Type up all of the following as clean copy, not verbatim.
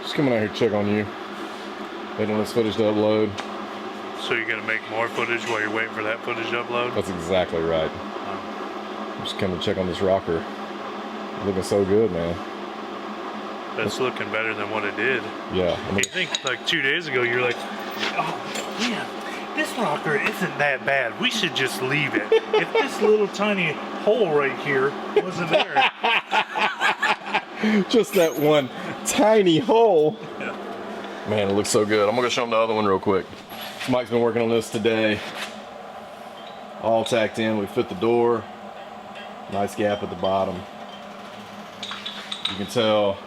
Just coming out here to check on you. Waiting on this footage to upload. So you're gonna make more footage while you're waiting for that footage to upload? That's exactly right. I'm just coming to check on this rocker. Looking so good, man. That's looking better than what it did. Yeah. I think like 2 days ago you were like, oh man, this rocker isn't that bad. We should just leave it. If this little tiny hole right here wasn't there. Just that one tiny hole. Yeah. Man, it looks so good. I'm gonna go show them the other one real quick. Mike's been working on this today. All tacked in. We fit the door. Nice gap at the bottom. You can tell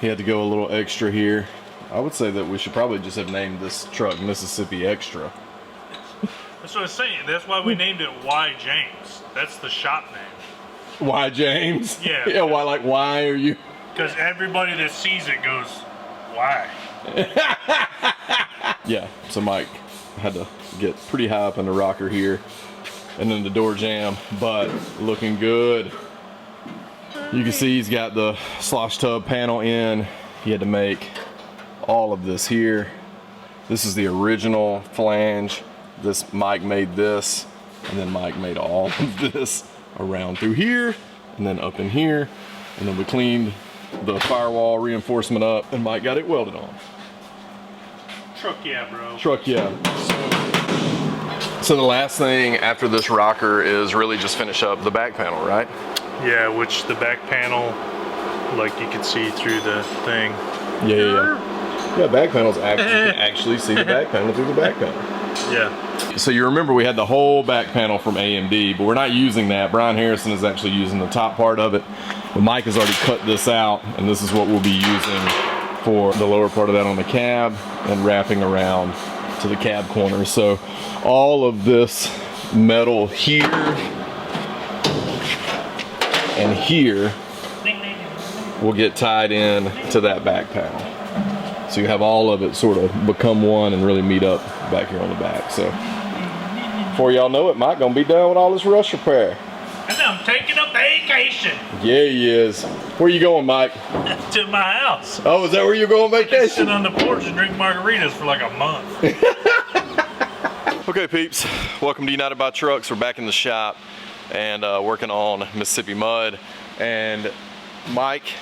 he had to go a little extra here. I would say that we should probably just have named this truck Mississippi Extra. That's what I was saying. That's why we named it Y James. That's the shop name. Why, James? Yeah. Yeah, why, like, why are you? Because everybody that sees it goes, why? Yeah, so Mike had to get pretty high up in the rocker here. And then the door jamb, but looking good. You can see he's got the slosh tub panel in. He had to make all of this here. This is the original flange. This Mike made this, and then Mike made all of this around through here, and then up in here, and then we cleaned the firewall reinforcement up, and Mike got it welded on. Truck yeah, bro. Truck yeah. So the last thing after this rocker is really just finish up the back panel, right? Yeah, which the back panel, like you can see through the thing. Yeah, back panels actually, you can actually see the back panel through the back panel. Yeah. So you remember we had the whole back panel from AMD, but we're not using that. Brian Harrison is actually using the top part of it. But Mike has already cut this out, and this is what we'll be using for the lower part of that on the cab and wrapping around to the cab corner. So all of this metal here and here will get tied in to that back panel. So you have all of it sort of become one and really meet up back here on the back. So before y'all know it, Mike gonna be done with all this rust repair. And I'm taking a vacation. Yeah, he is. Where you going, Mike? To my house. Oh, is that where you're going Sit vacation? on the porch and drink margaritas for like a month. Okay, peeps. Welcome to United by Trucks. We're back in the shop and working on Mississippi Mud. And Mike,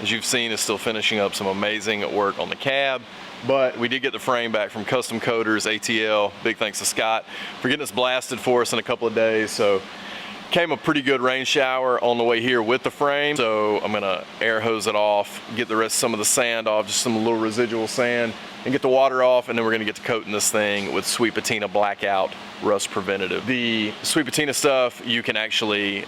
as you've seen, is still finishing up some amazing work on the cab. But we did get the frame back from Custom Coaters, ATL. Big thanks to Scott for getting us blasted for us in a couple of days. So came a pretty good rain shower on the way here with the frame. So I'm gonna air hose it off, get the rest, some of the sand off, just some little residual sand, and get the water off, and then we're gonna get to coating this thing with Sweet Patina Blackout Rust Preventative. The Sweet Patina stuff, you can actually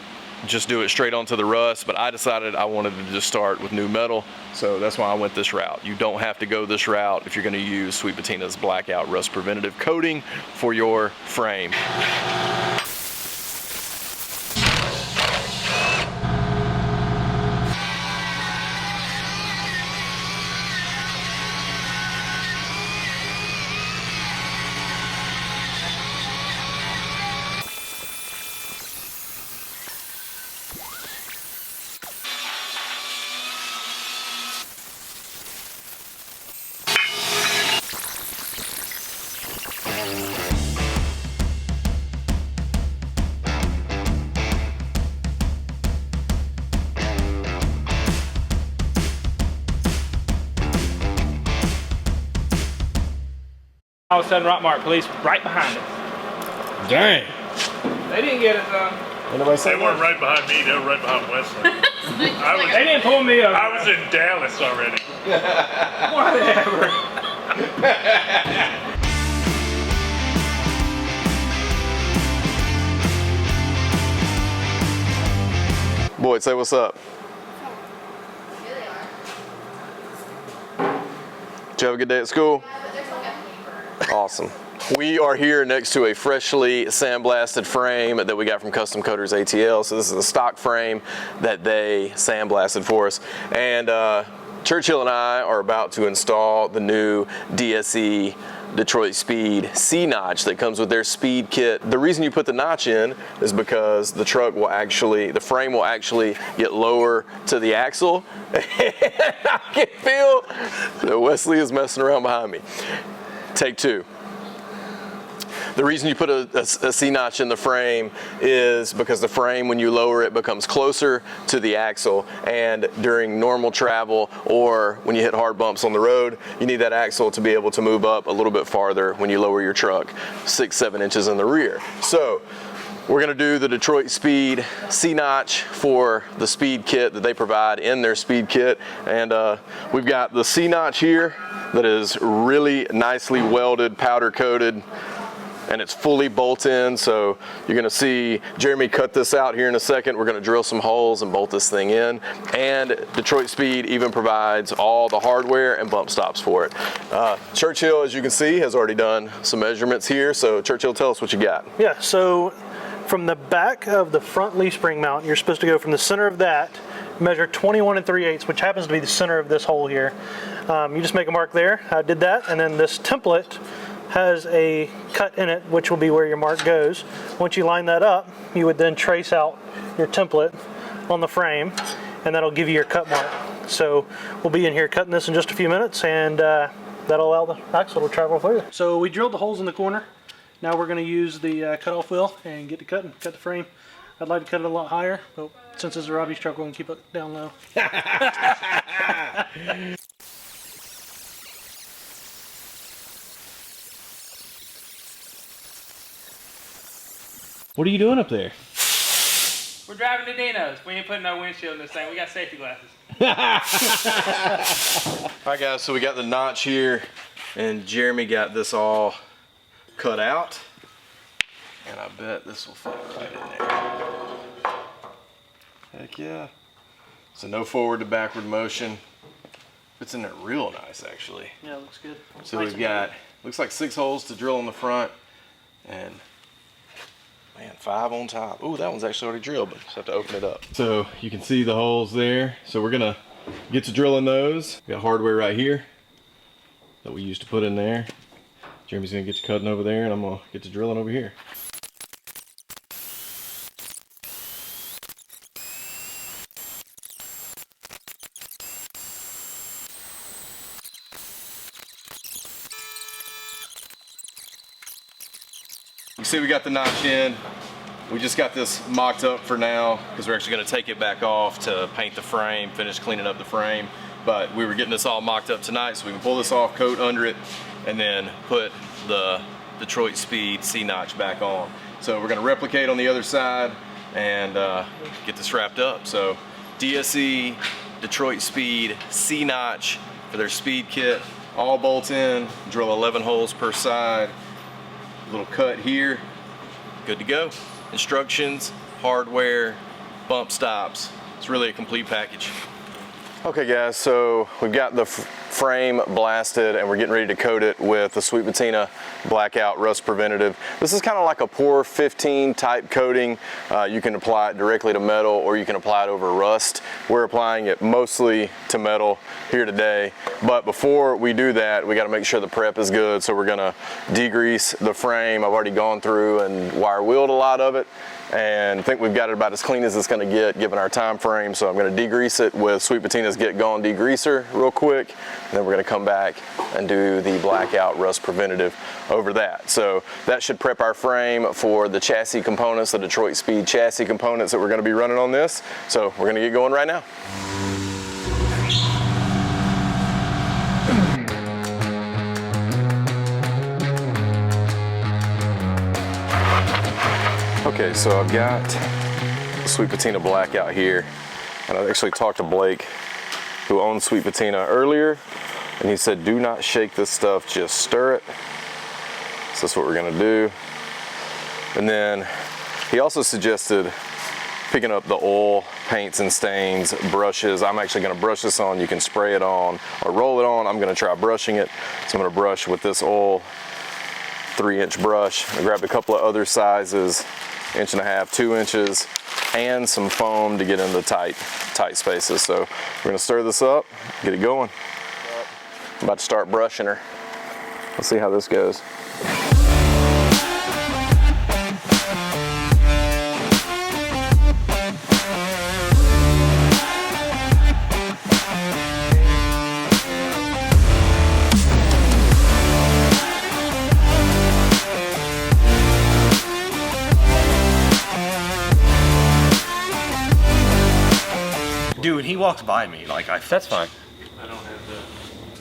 just do it straight onto the rust, but I decided I wanted to just start with new metal, so that's why I went this route. You don't have to go this route if you're gonna use Sweet Patina's Blackout Rust Preventative coating for your frame. All of a sudden, Rock Mark police right behind us. Dang. They didn't get it done. Anybody say They weren't right behind me, they were right behind Wesley. They didn't pull me over. I was in Dallas already. Whatever. Boyd, say what's up. Did you have a good day at school? Awesome. We are here next to a freshly sandblasted frame that we got from Custom Coaters ATL. So this is a stock frame that they sandblasted for us. And Churchill and I are about to install the new DSE Detroit Speed C-notch that comes with their speed kit. The reason you put the notch in is because the frame will actually get lower to the axle. I can feel that Wesley is messing around behind me. Take two. The reason you put a C-notch in the frame is because the frame, when you lower it, becomes closer to the axle, and during normal travel or when you hit hard bumps on the road, you need that axle to be able to move up a little bit farther when you lower your truck 6-7 inches in the rear. So we're going to do the Detroit Speed C-notch for the speed kit that they provide in their speed kit, and we've got the C-notch here that is really nicely welded, powder coated, and it's fully bolt in. So you're gonna see Jeremy cut this out here in a second. We're gonna drill some holes and bolt this thing in. And Detroit Speed even provides all the hardware and bump stops for it. Churchill, as you can see, has already done some measurements here. So Churchill, tell us what you got. Yeah, so from the back of the front leaf spring mount, you're supposed to go from the center of that, measure 21 3/8, which happens to be the center of this hole here. You just make a mark there. I did that, and then this template has a cut in it, which will be where your mark goes. Once you line that up, you would then trace out your template on the frame, and that'll give you your cut mark. So we'll be in here cutting this in just a few minutes, and that'll allow the axle to travel further. So we drilled the holes in the corner. Now we're going to use the cut-off wheel and get to cutting, cut the frame. I'd like to cut it a lot higher, but since it's a Robbie's truck, we're going to keep it down low. What are you doing up there? We're driving to Dino's. We ain't putting no windshield in this thing. We got safety glasses. All right, guys, so we got the notch here, and Jeremy got this all cut out, and I bet this will fit right in there. Heck yeah. So no forward to backward motion. Fits in there real nice, actually. Yeah, it looks good. So we've got, looks like 6 holes to drill in the front, and man, 5 on top. Ooh, that one's actually already drilled, but just have to open it up. So you can see the holes there. So we're gonna get to drilling those. We got hardware right here that we used to put in there. Jeremy's gonna get to cutting over there, and I'm gonna get to drilling over here. You see we got the notch in. We just got this mocked up for now because we're actually going to take it back off to paint the frame, finish cleaning up the frame. But we were getting this all mocked up tonight, so we can pull this off, coat under it, and then put the Detroit Speed C-notch back on. So we're going to replicate on the other side and get this wrapped up. So DSE Detroit Speed C-notch for their speed kit, all bolt in, drill 11 holes per side. Little cut here, good to go. Instructions, hardware, bump stops. It's really a complete package. Okay guys, so we've got the frame blasted and we're getting ready to coat it with the Sweet Patina Blackout Rust Preventative. This is kind of like a Pour 15 type coating. You can apply it directly to metal or you can apply it over rust. We're applying it mostly to metal here today, but before we do that, we got to make sure the prep is good. So we're gonna degrease the frame. I've already gone through and wire wheeled a lot of it, and I think we've got it about as clean as it's going to get given our time frame. So I'm going to degrease it with Sweet Patina's Get Gone degreaser real quick, and then we're going to come back and do the Blackout Rust Preventative over that. So that should prep our frame for the chassis components, the Detroit Speed chassis components that we're going to be running on this. So we're going to get going right now. Okay, so I've got the Sweet Patina Blackout here, and I actually talked to Blake, who owns Sweet Patina, earlier, and he said do not shake this stuff, just stir it. So that's what we're gonna do. And then he also suggested picking up the oil, paints and stains, brushes. I'm actually gonna brush this on. You can spray it on or roll it on. I'm gonna try brushing it. So I'm gonna brush with this oil 3-inch brush. I grabbed a couple of other sizes, 1.5 inches, 2 inches. and some foam to get into tight spaces. So we're gonna stir this up, get it going. I'm about to start brushing her. Let's see how this goes. Dude, he walks by me like That's fine. I don't have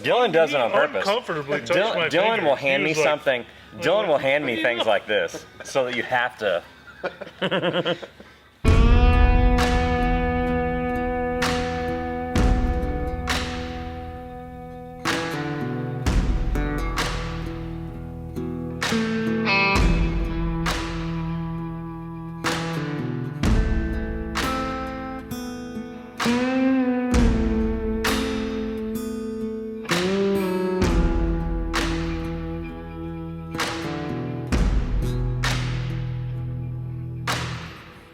Dylan does it on the. purpose. Uncomfortably touched my Dylan finger. will hand He me was like, something. Dylan will hand me things like this so that you have to.